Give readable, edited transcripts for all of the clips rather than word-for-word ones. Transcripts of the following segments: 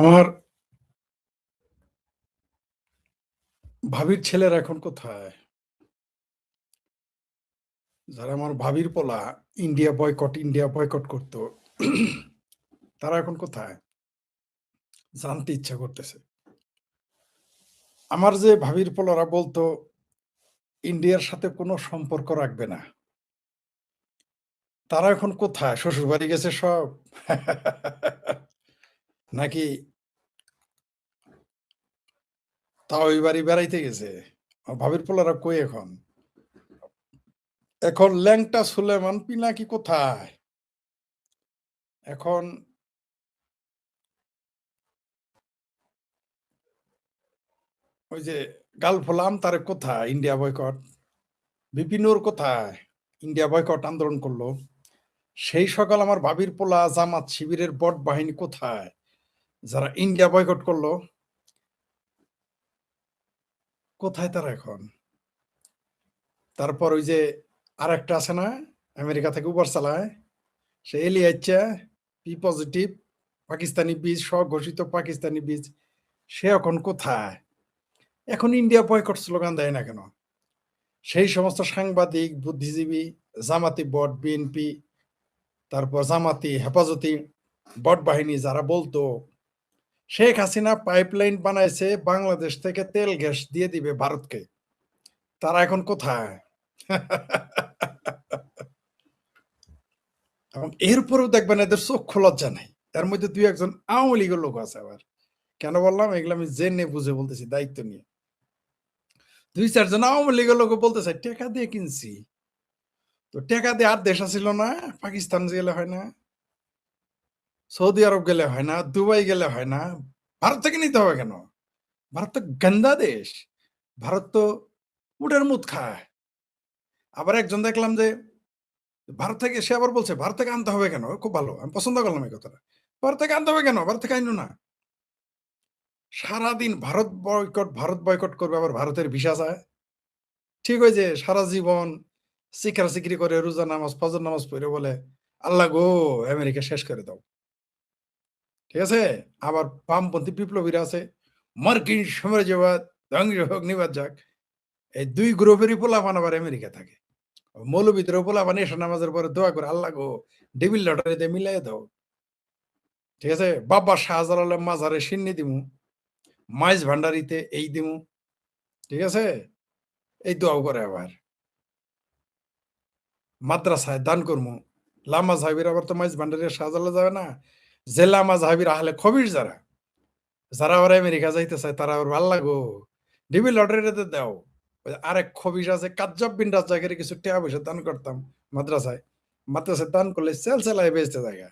আমার ভাবির ছেলেরা এখন কোথায়? যারা আমার ভাবির পোলা ইন্ডিয়া বয়কট করত, তারা এখন কোথায়? জানতে ইচ্ছা করতেছে। আমার যে ভাবির পোলারা বলতো ইন্ডিয়ার সাথে কোনো সম্পর্ক রাখবে না। তারা এখন কোথায়? শ্বশুরবাড়ি গেছে সব? নাকি তাও ওই বাড়ি বেড়াইতে গেছে? আমার ভাবির পোলারা কই এখন? এখন ল্যাংটা সুলেমান পিনাকি কোথায়? এখন ওই যে গালফোলা আমতারে কোথায়? India boycott. বিপিনুর কোথায়? ইন্ডিয়া বয়কট আন্দোলন করলো। সেই সকাল আমার ভাবির পোলা জামাত শিবিরের বট বাহিনী কোথায়? যারা ইন্ডিয়া বয়কট করলো, কোথায় তারা এখন? তারপর ওই যে আরেকটা আছে না? আমেরিকা থেকে উবার চালায়। সে এলিয়াচ্ছা পি পজিটিভ পাকিস্তানি বীজ স্বঘোষিত পাকিস্তানি বীজ। সে এখন কোথায়? এখন ইন্ডিয়া বয়কট স্লোগান দেয় না কেন? সেই সমস্ত সাংবাদিক, বুদ্ধিজীবী, জামাতি বট, বিএনপি, তারপর জামাতি, হেফাজতি বট বাহিনী যারা বলতো শেখ হাসিনা পাইপলাইন বানাইছে বাংলাদেশ থেকে তেল গ্যাস দিয়ে দিবে ভারতকে, তারা এখন কোথায়? এবং এরপরেও দেখবেন এদের চক্ষু লজ্জা নাই। এর মধ্যে দুই একজন আওয়ামী লীগের লোক আছে আবার। কেন বললাম এগুলো? আমি জেনে বুঝে বলতেছি, দায়িত্ব নিয়ে। দুই চারজন আওয়ামী লীগের লোক বলতেছে টেকা দিয়ে কিনছি। তো টেকা দিয়ে আর দেশ ছিল না? পাকিস্তান গেলে হয় না, সৌদি আরব গেলে হয় না, দুবাই গেলে হয় না, ভারত থেকে নিতে হবে কেন? ভারত তো গন্দা দেশ। ভারত তো উটের মুদ খায়। আবার একজন দেখলাম যে ভারত থেকে, সে আবার বলছে ভারত থেকে আনতে হবে কেন? খুব ভালো, আমি পছন্দ করলাম এই কথাটা। ভারত থেকে আনতে হবে কেন? ভারত থেকে আইনো না। সারাদিন ভারত বয়কট করবে, আবার ভারতের ভিসা চায়। ঠিক ওই যে সারা জীবন সিকরা সিকরি করে রোজা নামাজ ফজর নামাজ পড়ে বলে আল্লাহ গো আমেরিকা শেষ করে দাও। ঠিক আছে? আবার বামপন্থী বিপ্লবীরা আছে, মার্কিন সাম্রাজ্যবাদ ধ্বংস হোক নিবাদ যাক। এই দুই গ্রুপেরই পোলাপান আবার আমেরিকা থাকে। মৌলবীদের পোলাপান এসে নামাজের পরে দোয়া করে আল্লাহ গো ডেবিল লটারিতে মিলাই দাও। ঠিক আছে? বাবা শাহজালালের মাজারে সিন্নি দিমু, মাইজ ভান্ডারিতে এই দিমু। ঠিক আছে? এই দোয়াও করে আবার। মাদ্রাসায় দান করমু। লামা সাহেবের আবার তো মাইজ ভান্ডারিয়া শাহজালাল যাবে না। যে লামা সাহেবের আহলে খবির যারা, যারা আবার আমেরিকা যাইতে চায় তারা আবার আল্লাহ গো ডিবি লটারিতে দাও। ওই আরেক খবিস আছে কাজ্জাব বিন রাজ্জাকের কিছু টাকা পয়সা দান করতাম মাদ্রাসায়। মাদ্রাসায় দান করলে সেলসেলায় বেচতে জায়গা।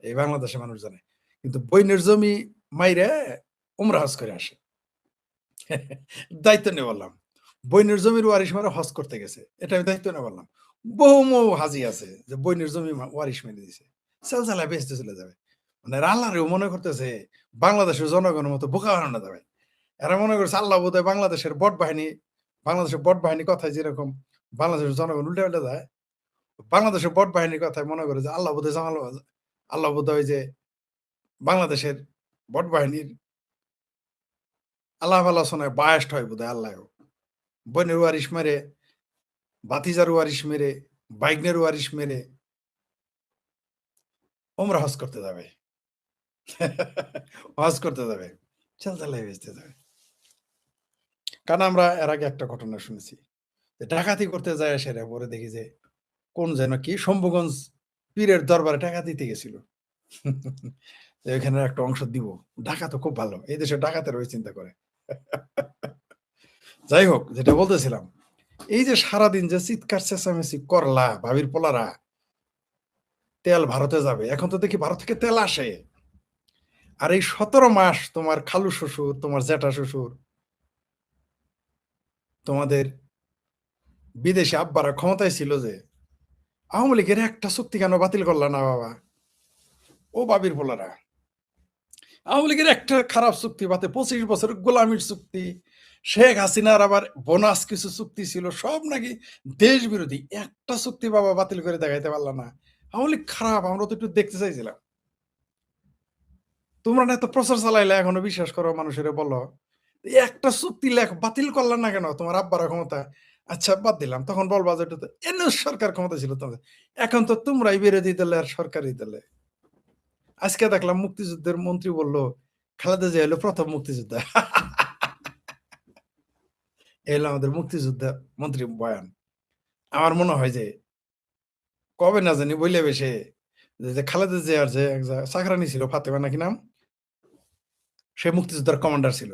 এই বাংলাদেশের মানুষ জানে। কিন্তু বইনের জমি মাইরে উমরা হজ করে আসে। দায়িত্ব নিয়ে বললাম। বইনের জমির ওয়ারিশ মারা হজ করতে গেছে। এটা আমি দায়িত্ব নিয়ে বললাম। বহু মৌ হাজি আছে যে বইনের জমি ওয়ারিশ মেরে দিছে। সেলসেলায় বেচতে চলে যাবে। মানে আল্লাহরেও মনে করতেছে বাংলাদেশের জনগণের মতো বোকা বানানো যাবে। এরা মনে করছে আল্লাহ বোধহয় বাংলাদেশের বট বাহিনী কথায় যেরকম বাংলাদেশের জনগণ উল্টে উল্টে যায়, বাংলাদেশের বট বাহিনীর কথায় মনে করে যে আল্লাহ বোধহয় যে বাংলাদেশের বট বাহিনীর আল্লাহ আলোচনায় বায়াস্ট হয় বোধহয় আল্লাহ। বনের ওয়ারিশ মেরে, বাতিজার ওয়ারিশ মেরে, বাইগনের ওয়ারিশ মেরে ওমরা হজ করতে যাবে। হজ করতে যাবে। চালচালাই বেচতে যাবে। কারণ আমরা এর আগে একটা ঘটনা শুনেছি। যে ডাকাতি করতে যায় সেরা পরে দেখি যে কোন যেন কি শম্ভুগঞ্জ পীরের দরবারে টাকা দিতে গেছিল। এখানে একটা অংশ দিব। ঢাকা তো খুব ভালো। এই দেশে ডাকাতের ওই চিন্তা করে। যাই হোক, যেটা বলতেছিলাম, এই যে সারাদিন যে চিৎকার চেঁচামেচি করলা ভাবির পোলারা, তেল ভারতে যাবে। এখন তো দেখি ভারত থেকে তেল আসে। আর এই ১৭ মাস তোমার খালু শ্বশুর, তোমার জ্যাঠা শ্বশুর, তোমাদের বিদেশি আব্বারা ক্ষমতায় ছিল যে, আওয়ামী লীগের একটা চুক্তি কেন বাতিল করলা না বাবা? ও ভাবির পোলারা, আওয়ামী লীগের একটা খারাপ চুক্তি বাতে ২৫ বছরের গোলামির চুক্তি, শেখ হাসিনার আবার বোনাস কিছু চুক্তি ছিল, সব নাকি দেশ বিরোধী। একটা চুক্তি বাবা বাতিল করে দেখাইতে পারলা না। আওয়ামী লীগ খারাপ, আমরা তো একটু দেখতে চাইছিলাম। তোমরা না এত প্রচার চালাইলে এখনো বিশ্বাস করো মানুষের বলো একটা চুক্তি লেখ বাতিল করলাম না কেন তোমার আব্বার ক্ষমতা আচ্ছা বাদ দিলাম তখন বলবা যে এটা তো এনএস সরকার ক্ষমতা ছিল তোমাদের এখন তো তোমরাই বিরোধী দলে আর সরকারি দলে আজকে দেখলাম মুক্তিযুদ্ধের মন্ত্রী বলল খালেদা জিয়া হলো প্রথম মুক্তিযোদ্ধা এলো আমাদের মুক্তিযোদ্ধা মন্ত্রী বয়ান আমার মনে হয় যে কবে না জানি বইলে বেশে যে খালেদা জিয়ার যে চাকরানি ছিল ফাতেমা নাকি নাম সে মুক্তিযোদ্ধার কমান্ডার ছিল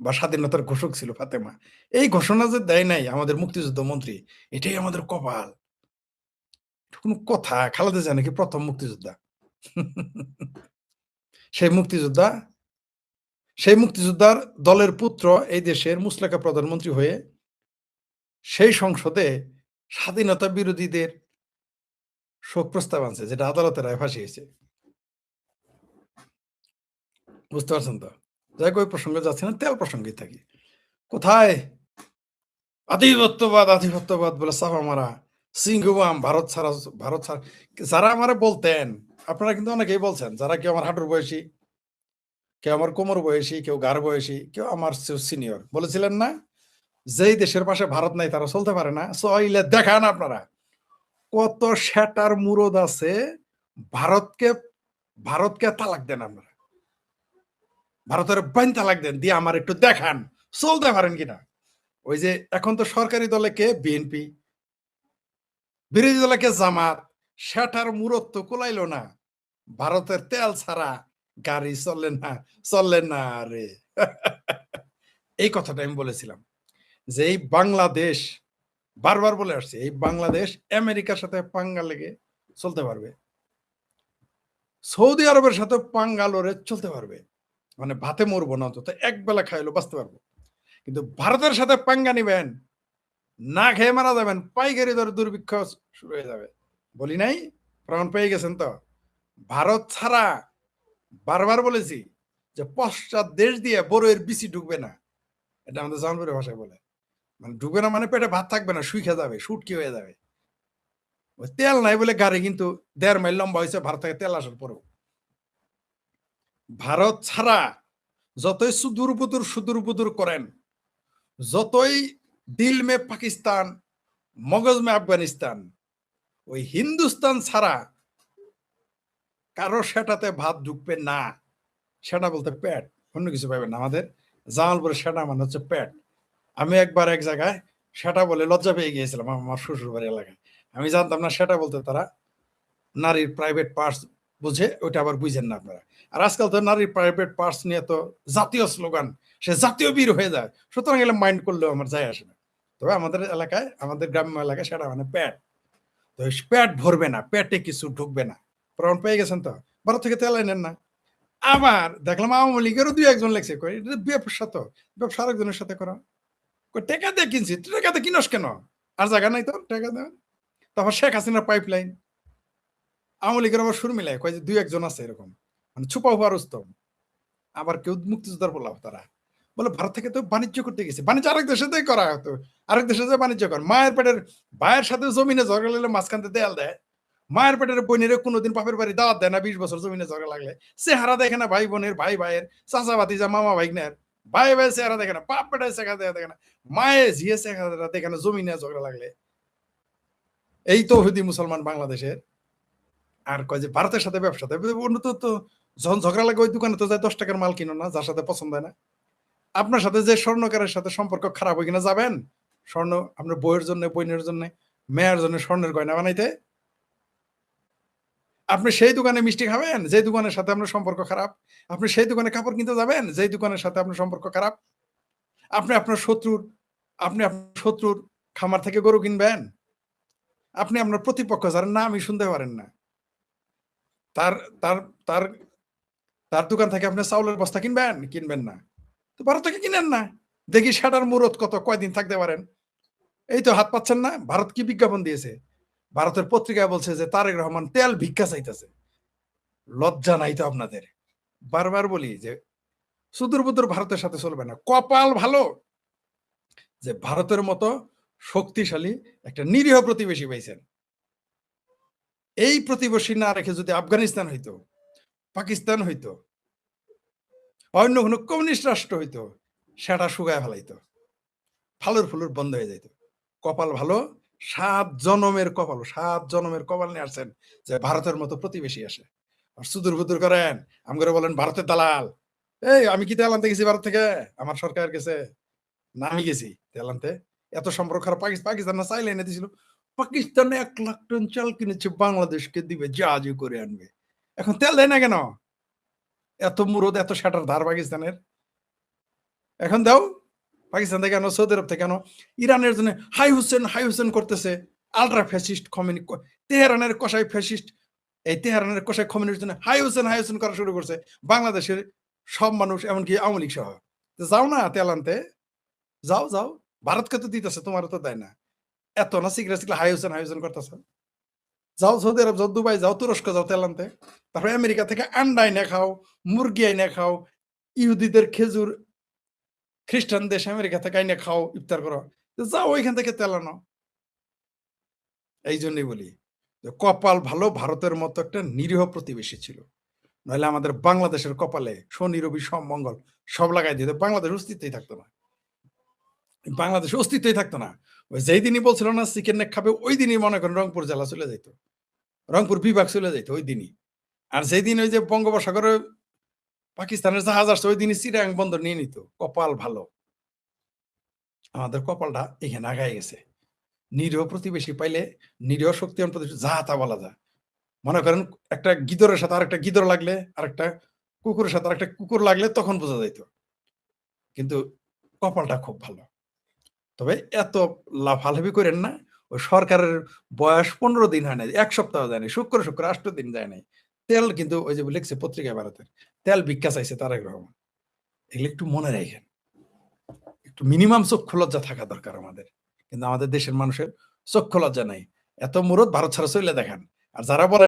বা স্বাধীনতার ঘোষক ছিল ফাতেমা এই ঘোষণা যে দেয় নাই আমাদের মুক্তিযুদ্ধ মন্ত্রী এটাই আমাদের কপাল কোন কথা খালেদা জিয়া নাকি প্রথম মুক্তিযোদ্ধা সেই মুক্তিযোদ্ধা সেই মুক্তিযোদ্ধার দলের পুত্র এই দেশের মুসলেকা প্রধানমন্ত্রী হয়ে সেই সংসদে স্বাধীনতা বিরোধীদের শোক প্রস্তাব আনছে যেটা আদালতের রায় ফাঁসিয়েছে বুঝতে পারছেন তো যাই ওই প্রসঙ্গে যাচ্ছে না তেল প্রসঙ্গেই থাকি কোথায় আধিপত্যবাদ বলে চাপা মারা সিংহবাম ভারত ছাড়া যারা আমারে বলতেন আপনারা কিন্তু অনেকেই বলছেন যারা কেউ আমার হাঁটুর বয়সী কেউ আমার কোমর বয়সী কেউ গার বয়সী কেউ আমার সিনিয়র বলেছিলেন না যেই দেশের পাশে ভারত নাই তারা চলতে পারে না সইলে দেখান আপনারা কত শ্যাটার মুরদ আছে ভারতকে ভারতকে তালাক দেন আপনারা ভারতের বাইন তালাক দেন দিয়ে আমার একটু দেখান চলতে পারেন কিনা ওই যে এখন তো সরকারি দলে কে বিএনপি বিরোধী দলে কে জামাত শ্যাটার মুরদ তো কোলাইলো না ভারতের তেল ছাড়া গাড়ি চললেন না রে এই কথাটা আমি বলেছিলাম যে এই বাংলাদেশ বারবার বলে আসছে এই বাংলাদেশ আমেরিকার সাথে পাঙ্গা লেগে চলতে পারবে সৌদি আরবের সাথে পাঙ্গা লড়ে চলতে পারবে মানে ভাতে মরবো না অন্তত এক বেলা খাইলো বাঁচতে পারবো কিন্তু ভারতের সাথে পাঙ্গা নিবেন না খেয়ে মারা যাবেন পাইকারি দরে দুর্ভিক্ষ শুরু হয়ে যাবে বলি নাই প্রমাণ পেয়ে গেছেন তো ভারত ছাড়া বারবার বলেছি যে পশ্চাৎ দেশ দিয়ে বড়ের বিচি ঢুকবে না এটা আমাদের জানপুরের ভাষায় বলে মানে ঢুকবে না মানে পেটে ভাত থাকবে না শুইখে যাবে শুটকি হয়ে যাবে তেল নাই বলে গাড়ি কিন্তু 1.5 মাইল লম্বা হয়েছে ভারত থেকে তেল আসার পরেও ভারত ছাড়া যতই সুদূর করেন যতই দিল মে পাকিস্তান মগজ মে আফগানিস্তান ওই হিন্দুস্তান ছাড়া কারো সেটাতে ভাত ঢুকবে না সেটা বলতে পেট অন্য কিছু পাবেন না আমাদের জামালপুরে সেটা মানে হচ্ছে পেট আমি একবার এক জায়গায় সেটা বলে লজ্জা পেয়ে গিয়েছিলাম আমার শ্বশুর বাড়ি এলাকায় আমি জানতাম না সেটা বলতে তারা নারীর প্রাইভেট পার্টস বুঝে ওইটা আবার বুঝেন না আপনারা আর আজকাল তো নারীর প্রাইভেট পার্টস নিয়ে তো জাতীয় স্লোগান সে জাতীয় বীর হয়ে যায় সুতরাং এলে মাইন্ড করলেও আমার যায় আসে না তবে আমাদের এলাকায় আমাদের গ্রাম্য এলাকায় সেটা মানে পেট তো পেট ভরবে না পেটে কিছু ঢুকবে না প্রমাণ পেয়ে গেছেন তো ভারত থেকে তেল নেন না আবার দেখলাম আওয়ামী লীগেরও 2-1 লেগছে ব্যবসা তো ব্যবসা আরেকজনের সাথে করা টেকা দিয়ে কিনছি টেকাতে কিনস কেন আর জায়গা নাই তো টেকা দেওয়া তারপর শেখ হাসিনার পাইপলাইন আওয়ামী লীগের আবার সুর মিলায় কয় যে 2-1 আছে এরকম মানে ছুপা হুয়া রুস্তম আবার কেউ মুক্তিযোদ্ধার বললাম তারা বলে ভারত থেকে তো বাণিজ্য করতে গেছে বাণিজ্য আরেক দেশে করা হতো আরেক দেশে যে বাণিজ্য কর মায়ের পেটের ভাইয়ের সাথে জমিনে ঝগড়া লাগলে মাঝখানতে দেয়াল দেয় মায়ের পেটের বোনের কোনোদিন বাপের বাড়ি দাওয়াত দেয় না 20 বছর জমিনে ঝগড়া লাগলে চেহারা দেখে না ভাই বোনের ভাই ভাইয়ের চাচা ভাতিজা মামা ভাইগনের ভাই ভাই চেহারা দেখে না বাপ পেটের চেহারা দেখে না মায়ে ঝিয়ে চেহারা দেখে না জমিনে ঝগড়া লাগলে এই তো হুদি মুসলমান বাংলাদেশের আর কয় যে ভারতের সাথে ব্যবসাতে উন্নত তো যখন ঝগড়া লাগে ওই দোকানে তো যায় 10 টাকার মাল কিনো না যার সাথে পছন্দ হয় না আপনার সাথে যে স্বর্ণকারের সাথে সম্পর্ক খারাপ হয়ে কিনা যাবেন স্বর্ণ আপনার বইয়ের জন্য বইনের জন্য মেয়ের জন্য স্বর্ণের গয়না বানাইতে আপনি সেই দোকানে মিষ্টি খাবেন যে দোকানের সাথে আপনার সম্পর্ক খারাপ আপনি সেই দোকানে কাপড় কিনতে যাবেন যে দোকানের সাথে আপনার সম্পর্ক খারাপ আপনি আপনার শত্রুর খামার থেকে গরু কিনবেন আপনি আপনার প্রতিপক্ষ যার নামই শুনতে পারেন না তার তার তার তার দোকান থেকে আপনি চাউলের বস্তা কিনবেন না তো ভারত থেকে কিনেন না দেখি সেটার মুরত কত কয়দিন থাকতে পারেন এই তো হাত পাচ্ছেন না ভারত কি বিজ্ঞাপন দিয়েছে ভারতের পত্রিকায় বলছে যে তারেক রহমান তেল ভিক্ষা চাইতেছে লজ্জা নাই তো আপনাদের বারবার বলি যে সুদূর ভারতের সাথে চলবে না কপাল ভালো যে ভারতের মতো শক্তিশালী একটা নিরীহ প্রতিবেশী পাইছেন এই প্রতিবেশী না রেখে যদি আফগানিস্তান হইতো পাকিস্তান হইতো অন্য কোনো কমিউনিস্ট রাষ্ট্র হইতো সেটা শুকায় ফেলাইতো, ফালুর ফুলুর বন্ধ হয়ে যাইতো। কপাল ভালো, 7 জনমের কপাল নিয়ে আসছেন যে ভারতের মতো প্রতিবেশী আসে। আর সুদূর বুদুর করেন, আমগরে বলেন ভারতের দালাল। এই আমি কি তেল আনতে গেছি ভারত থেকে? আমার সরকার গেছে, না আমি গেছি তেল আনতে? এত সম্পর্ক খারাপ পাকিস্তান না চাইলে এনে দিছিল। পাকিস্তানে 1,00,000 টন চাল কিনেছে, বাংলাদেশকে দিবে, জাহাজে করে আনবে। এখন তেল দেয় না কেন? এত মুরদ, এত শাটার ধার পাকিস্তানের। এখন দাও। পাকিস্তান থেকে আনো, সৌদি আরব থেকে আনো। ইরানের জন্য হাই হুসেন করতেছে। আল্ট্রা ফ্যাসিস্ট তেহরানের কসাই ফ্যাসিস্ট। এই তেহরানের কসাই খমেনির জন্য হাই হুসেন করা শুরু করছে। বাংলাদেশের সব মানুষ, এমনকি আওয়ামী লীগ সহ। যাও না তেল আনতে, যাও। ভারতকে তো দিতেছে, তোমারও তো দেয় না। এত না সিগরা হাই হুসেন করতেছে। যাও সৌদি আরব যাও, দুবাই যাও, তুরস্ক যাও তেল আনতে। তারপরে আমেরিকা থেকে আন্ডা এনে খাও, মুরগি এনে খাও, ইহুদিদের খেজুর খ্রিস্টান দেশ আমেরিকা থেকে আইনে খাও, ইফতার করো। যাও ওইখান থেকে তেল আনো। এই জন্যই বলি যে কপাল ভালো, ভারতের মতো একটা নিরীহ প্রতিবেশী ছিল। নইলে আমাদের বাংলাদেশের কপালে শনি রবি সোম মঙ্গল সব লাগাই দিত, বাংলাদেশ অস্তিত্বই থাকতো না। বাংলাদেশ অস্তিত্বই থাকতো না। ওই যেই দিনই বলছিল না চিকেন নেক খাবে, ওই দিনই মনে করেন রংপুর জেলা চলে যাইতো, রংপুর বিভাগ চলে যাইতো ওই দিনই। আর যেই দিন ওই যে বঙ্গোপসাগরে পাকিস্তানের জাহাজ আসছে, ওই দিনই চিটাগাং বন্দর নিয়ে নিত। কপাল ভালো, আমাদের কপালটা এখানে আগায় গেছে। নিরীহ প্রতিবেশী পাইলে, নিরীহ শক্তিমান প্রতিবেশী যা তা বলা যায়। মনে করেন একটা গিদড়ের সাথে আরেকটা গিদড় লাগলে, আরেকটা কুকুরের সাথে আরেকটা কুকুর লাগলে তখন বোঝা যাইত। কিন্তু কপালটা খুব ভালো। তবে এত লাফালাফি করেন না। ওই সরকারের বয়স 15 দিন হয় নাই, 1 সপ্তাহ যায় নাই। শুক্র 8 দিন যায় নাই। তেল কিন্তু ওই যে লিখছে পত্রিকায় ভারতের, তেল ভিক্ষা চাইছে তারেক রহমান। এগুলো একটু মনে রাখেন। একটু মিনিমাম চক্ষু লজ্জা থাকা দরকার আমাদের। কিন্তু আমাদের দেশের মানুষের চক্ষু লজ্জা নাই। এত মুরদ ভারত ছাড়া চইলে দেখান। আর যারা বলে